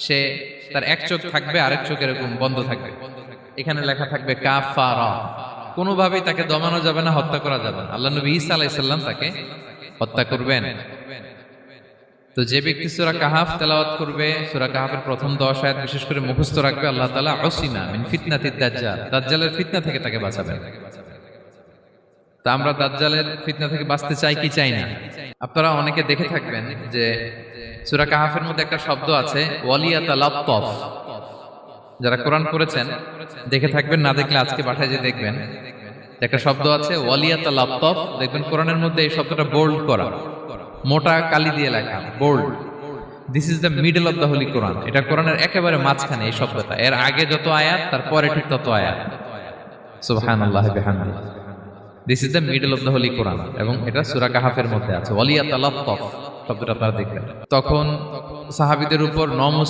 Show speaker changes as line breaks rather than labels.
সে তার এক চোখ থাকবে, আরেক চোখ এরকম বন্ধ থাকবে। এখানে লেখা থাকবে কাফারা। কোনোভাবেই তাকে দমানো যাবে না, হত্যা করা যাবে না। আল্লাহ নবী ঈসা আলাইহিস সালাম তাকে হত্যা করবেন। তো যে ব্যক্তি সূরা কাহাফ তেলাওয়াত করবে, সূরা কাহাফের প্রথম 10 আয়াত বিশেষ করে মুখস্থ রাখবে, আল্লাহ তাআলা উসিমা মিন ফিতনাতিদ দাজ্জাল, দাজ্জালের ফিতনা থেকে তাকে বাঁচাবেন। তা আমরা দাজ্জালের ফিতনা থেকে বাঁচতে চাই কি চাই না? আপনারা অনেকে দেখে থাকবেন যে সূরা কাহাফের মধ্যে একটা শব্দ আছে ওয়ালিয়াতালাত্তাফ। যারা কোরআন পড়েছেন দেখে থাকবেন, না দেখলে আজকে পাঠায় যে দেখবেন একটা শব্দ আছে ওয়ালিয়াতালাত্তাফ। দেখবেন কোরআনের মধ্যে এই শব্দটা বোল্ড করা, মোটা কালি দিয়ে লেখা, bold. This is the middle of the holy Quran. এটা কোরআনের একেবারে মাঝখানে এই শব্দটা। এর আগে যত আয়াত তার পরে ঠিক তত আয়াত। সুবহানাল্লাহ বিহামদি। This is the middle of the holy Quran, এবং এটা সূরা কাহাফের মধ্যে আছে ওয়ালিয়াতালাত্তাফ শব্দটা আপনারা দেখবেন। তখন সাহাবীদের উপর